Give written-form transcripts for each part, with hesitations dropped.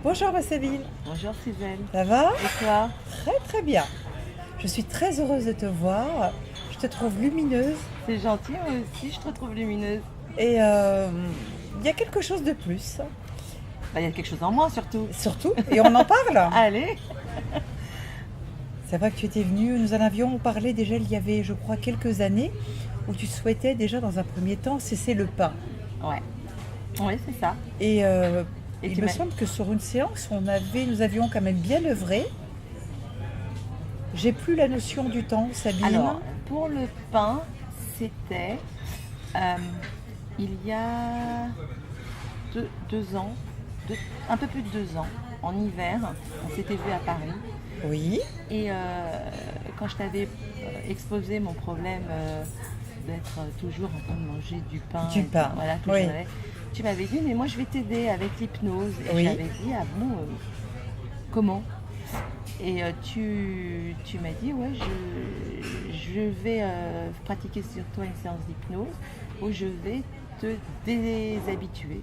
Bonjour ma Sabine, Bonjour Suzanne. ça va? Et toi? Très très bien. Je suis très heureuse de te voir. Je te trouve lumineuse C'est gentil, moi aussi, je te trouve lumineuse. et il y a quelque chose de plus. Bah, il y a quelque chose en moi surtout. Surtout, et on en parle. Allez. C'est vrai que tu étais venue, nous en avions parlé déjà il y avait je crois quelques années où tu souhaitais déjà dans un premier temps cesser le pain. Ouais. Oui, c'est ça. Et Et il tu me m'as... semble que sur une séance, nous avions quand même bien œuvré. J'ai plus la notion du temps, Sabine. Alors, pour le pain, c'était euh, il y a 2 ans, un peu plus de 2 ans, en hiver, on s'était vu à Paris. Oui, Et quand je t'avais exposé mon problème d'être toujours en train de manger du pain, du et pain. voilà, que Oui, tu m'avais dit, mais moi je vais t'aider avec l'hypnose. Et oui. j'avais dit, ah bon, comment? Et tu m'as dit, ouais, je vais pratiquer sur toi une séance d'hypnose où je vais te déshabituer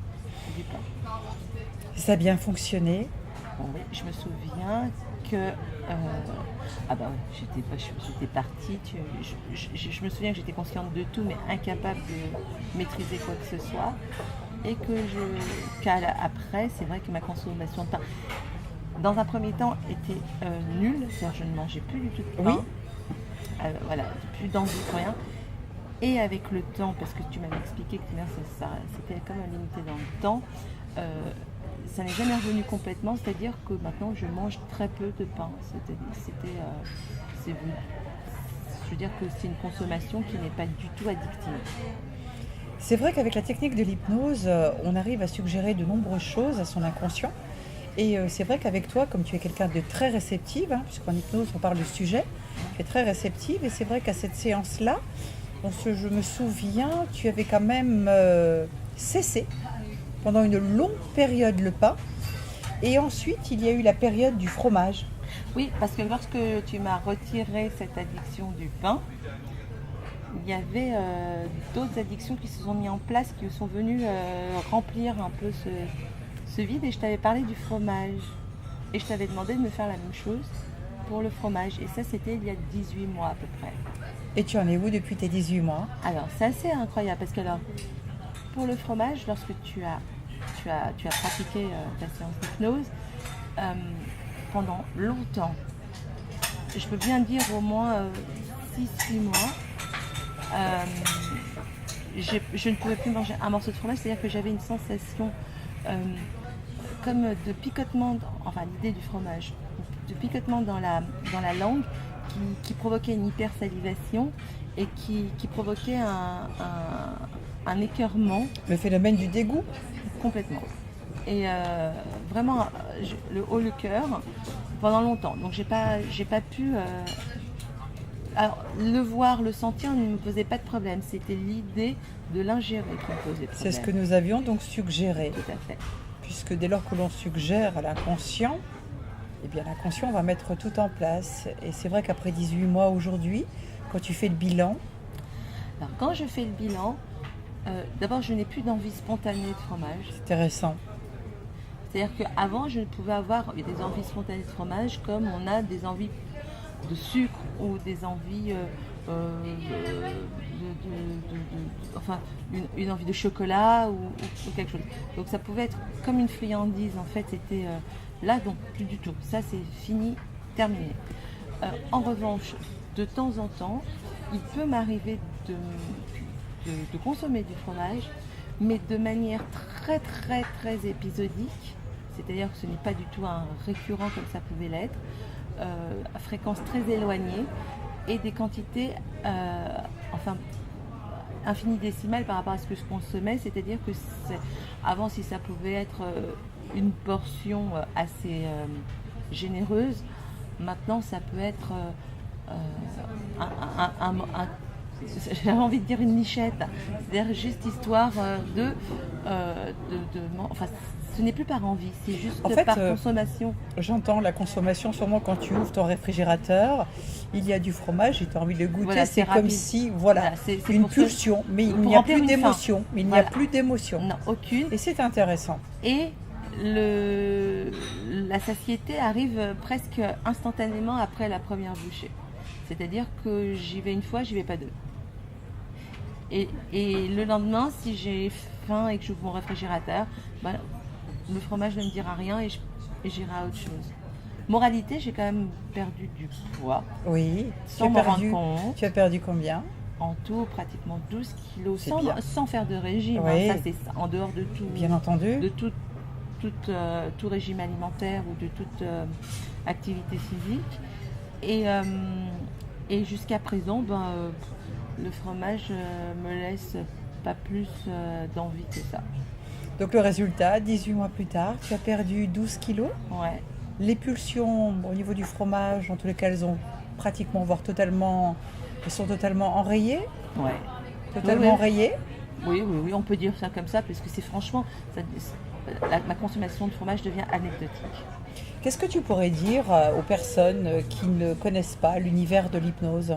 du pain. Ça a bien fonctionné. Bon, oui, je me souviens que ah bah ouais, j'étais partie. Je me souviens que j'étais consciente de tout, mais incapable de maîtriser quoi que ce soit. Et que après, c'est vrai que ma consommation de pain, dans un premier temps, était nulle. C'est-à-dire, je ne mangeais plus du tout de pain. Oui. Voilà, plus d'envie, rien. Et avec le temps, parce que tu m'avais expliqué que c'était quand même limité dans le temps, ça n'est jamais revenu complètement, c'est-à-dire que maintenant je mange très peu de pain. Je veux dire que c'est une consommation qui n'est pas du tout addictive. C'est vrai qu'avec la technique de l'hypnose, on arrive à suggérer de nombreuses choses à son inconscient. Et c'est vrai qu'avec toi, comme tu es quelqu'un de très réceptive, hein, puisqu'en hypnose on parle de sujet, tu es très réceptive. Et c'est vrai qu'à cette séance-là, je me souviens, tu avais quand même cessé pendant une longue période le pain. Et ensuite, il y a eu la période du fromage. Oui, parce que lorsque tu m'as retiré cette addiction du pain, il y avait d'autres addictions qui se sont mises en place, qui sont venues remplir un peu ce vide. Et je t'avais parlé du fromage. Et je t'avais demandé de me faire la même chose pour le fromage. Et ça, c'était il y a 18 mois à peu près. Et tu en es où depuis tes 18 mois? Alors, c'est assez incroyable parce que alors, pour le fromage, lorsque tu as pratiqué ta séance d'hypnose, pendant longtemps, je peux bien dire au moins 6 mois, je ne pouvais plus manger un morceau de fromage, c'est-à-dire que j'avais une sensation comme de picotement, enfin l'idée du fromage, de picotement dans la langue qui provoquait une hypersalivation et qui provoquait un écœurement. Le phénomène du dégoût? Complètement. Et vraiment, le haut le cœur pendant longtemps. Donc j'ai pas pu. Alors, le voir, le sentir ne me posait pas de problème. C'était l'idée de l'ingérer qui me posait problème. C'est ce que nous avions donc suggéré. Tout à fait. Puisque dès lors que l'on suggère à l'inconscient, eh bien l'inconscient va mettre tout en place. Et c'est vrai qu'après 18 mois aujourd'hui, quand tu fais le bilan, Alors quand je fais le bilan, d'abord je n'ai plus d'envie spontanée de fromage. c'est intéressant. C'est-à-dire qu'avant je pouvais avoir des envies spontanées de fromage comme on a des envies de sucre ou des envies enfin une envie de chocolat ou quelque chose. Donc ça pouvait être comme une friandise en fait. C'était là donc plus du tout. Ça c'est fini, terminé. En revanche, de temps en temps, il peut m'arriver de consommer du fromage, mais de manière très très très épisodique. C'est-à-dire que ce n'est pas du tout un récurrent comme ça pouvait l'être, à fréquence très éloignée et des quantités infinitésimales par rapport à ce que je consommais. C'est-à-dire que avant, si ça pouvait être une portion assez généreuse, maintenant ça peut être j'avais envie de dire une nichette, c'est-à-dire juste histoire enfin, ce n'est plus par envie, c'est juste En fait, par consommation. J'entends la consommation, sûrement quand tu ouvres ton réfrigérateur, il y a du fromage et tu as envie de le goûter. Voilà, c'est comme rapide. si, voilà, Voilà, c'est une pour pulsion, mais il pour n'y a remplir plus une d'émotion. faim. Mais il n'y Voilà. a plus d'émotion. Non, aucune. Et c'est intéressant. Et la satiété arrive presque instantanément après la première bouchée. C'est-à-dire que j'y vais une fois, j'y vais pas deux. Et le lendemain, si j'ai faim et que j'ouvre mon réfrigérateur, le fromage ne me dira rien et j'irai à autre chose. Moralité, j'ai quand même perdu du poids. Oui, sans m'en rendre compte. Tu as perdu combien? En tout, pratiquement 12 kilos, sans faire de régime. Oui. Ça, c'est en dehors de tout. Bien entendu. De tout régime alimentaire ou de toute activité physique. Et jusqu'à présent, le fromage me laisse pas plus d'envie que ça. Donc le résultat, 18 mois plus tard, tu as perdu 12 kilos. Ouais. Les pulsions au niveau du fromage, en tous les cas, elles ont pratiquement, voire totalement, elles sont totalement enrayées. Ouais. Totalement enrayées. Oui, on peut dire ça comme ça, parce que c'est franchement, ma consommation de fromage devient anecdotique. Qu'est-ce que tu pourrais dire aux personnes qui ne connaissent pas l'univers de l'hypnose?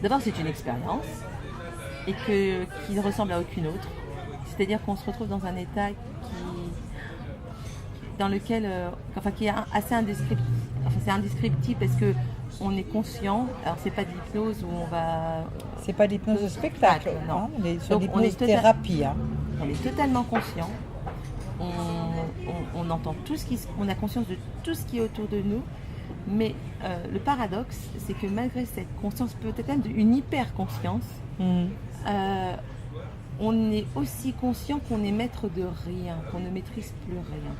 D'abord, c'est une expérience et qui ne ressemble à aucune autre. C'est-à-dire qu'on se retrouve dans un état qui est assez indescriptible. Enfin, c'est indescriptible parce que on est conscient. Alors, c'est pas de l'hypnose où on va. C'est pas de l'hypnose au spectacle, non. Hein, on est sur l'hypnose-thérapie. On est totalement conscient. On entend on a conscience de tout ce qui est autour de nous. Mais le paradoxe, c'est que malgré cette conscience, peut-être même une hyper-conscience, on est aussi conscient qu'on est maître de rien, qu'on ne maîtrise plus rien.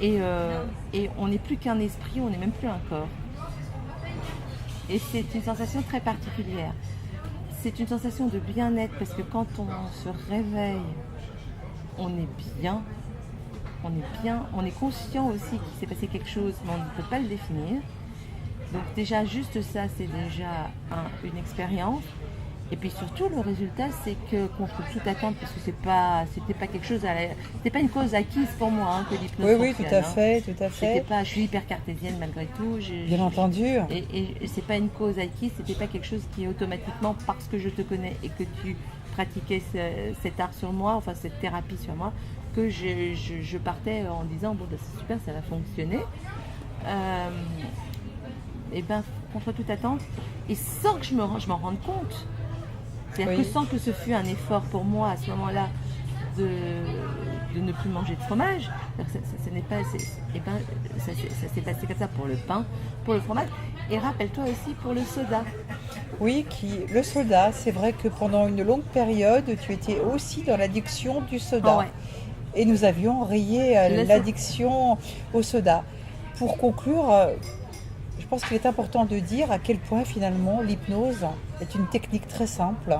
Et on n'est plus qu'un esprit, on n'est même plus un corps. Et c'est une sensation très particulière. C'est une sensation de bien-être parce que quand on se réveille, on est bien, on est conscient aussi qu'il s'est passé quelque chose, mais on ne peut pas le définir. Donc déjà, juste ça, c'est déjà une expérience. Et puis surtout, le résultat, c'est que contre toute attente, parce que c'était pas quelque chose, c'était pas une cause acquise pour moi que l'hypnose. Oui, tout à fait. Je suis hyper cartésienne malgré tout. Bien entendu. Et c'est pas une cause acquise, c'était pas quelque chose qui automatiquement, parce que je te connais et que tu pratiquais cet art sur moi, enfin cette thérapie sur moi, que je partais en disant c'est super, ça va fonctionner. Et contre toute attente, et sans que je m'en rende compte. C'est-à-dire que sans que ce fût un effort pour moi à ce moment-là de ne plus manger de fromage, ça s'est passé comme ça pour le pain, pour le fromage, et rappelle-toi aussi pour le soda. Oui, le soda, c'est vrai que pendant une longue période, tu étais aussi dans l'addiction du soda. Ouais. Et nous avions rayé l'addiction au soda. Pour conclure, je pense qu'il est important de dire à quel point finalement l'hypnose est une technique très simple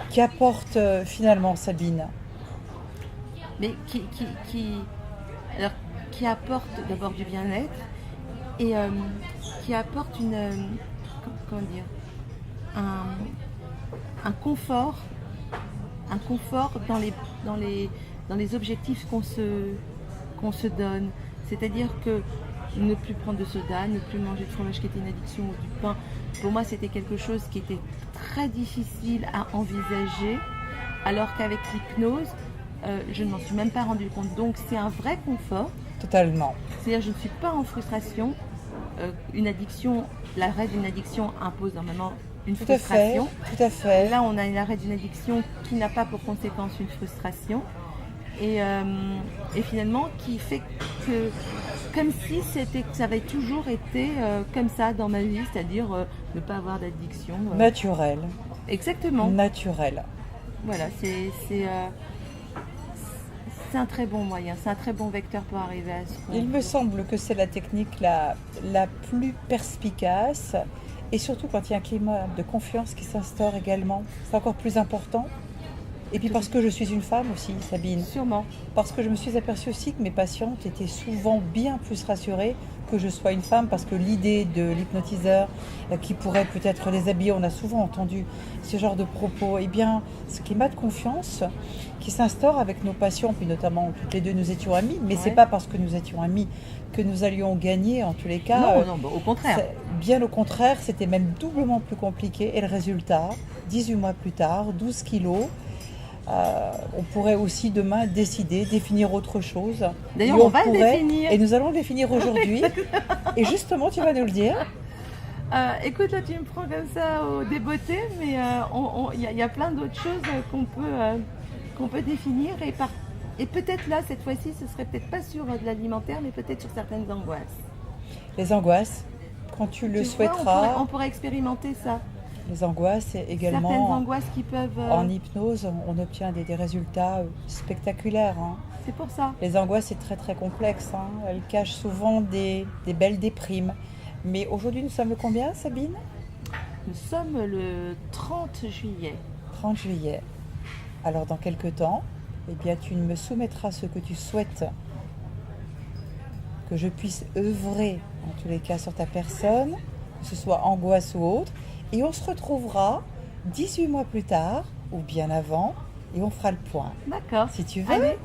qui apporte finalement, Sabine. Mais qui apporte d'abord du bien-être et qui apporte un confort dans les objectifs qu'on se donne. C'est-à-dire que ne plus prendre de soda, ne plus manger de fromage qui était une addiction ou du pain, pour moi c'était quelque chose qui était très difficile à envisager, alors qu'avec l'hypnose, je ne m'en suis même pas rendu compte. Donc c'est un vrai confort. Totalement. C'est-à-dire je ne suis pas en frustration. Une addiction, l'arrêt d'une addiction impose normalement une frustration. Tout à fait. Là on a l'arrêt d'une addiction qui n'a pas pour conséquence une frustration. Et finalement qui fait que comme si ça avait toujours été comme ça dans ma vie, c'est-à-dire ne pas avoir d'addiction. Naturelle. Exactement. Naturelle. Voilà, c'est un très bon moyen, c'est un très bon vecteur pour arriver à ce qu'on... Il me semble que c'est la technique la plus perspicace, et surtout quand il y a un climat de confiance qui s'instaure également, c'est encore plus important. Et puis parce que je suis une femme aussi, Sabine. Sûrement. Parce que je me suis aperçue aussi que mes patientes étaient souvent bien plus rassurées que je sois une femme, parce que l'idée de l'hypnotiseur qui pourrait peut-être les habiller, on a souvent entendu ce genre de propos. Eh bien, ce climat de confiance qui s'instaure avec nos patients, puis notamment toutes les deux nous étions amies, mais c'est pas parce que nous étions amies que nous allions gagner en tous les cas. Non, au contraire. Bien au contraire, c'était même doublement plus compliqué. Et le résultat, 18 mois plus tard, 12 kilos. On pourrait aussi demain décider, définir autre chose. D'ailleurs, Et on va le définir. Et nous allons le définir aujourd'hui. Et justement, tu vas nous le dire. Écoute, là tu me prends comme ça au débeauté, mais il y a plein d'autres choses qu'on peut définir et peut-être là, cette fois-ci, ce serait peut-être pas sur de l'alimentaire, mais peut-être sur certaines angoisses. Les angoisses, quand tu le souhaiteras. On pourrait expérimenter ça. Les angoisses également. Certaines angoisses qui peuvent... En hypnose, on obtient des résultats spectaculaires. Hein. C'est pour ça. Les angoisses, c'est très très complexe. Hein. Elles cachent souvent des belles déprimes. Mais aujourd'hui, nous sommes le combien, Sabine? Nous sommes le 30 juillet. 30 juillet. Alors, dans quelques temps, eh bien, tu me soumettras ce que tu souhaites que je puisse œuvrer, en tous les cas, sur ta personne, que ce soit angoisse ou autre. Et on se retrouvera 18 mois plus tard, ou bien avant, et on fera le point. D'accord. Si tu veux. Allez,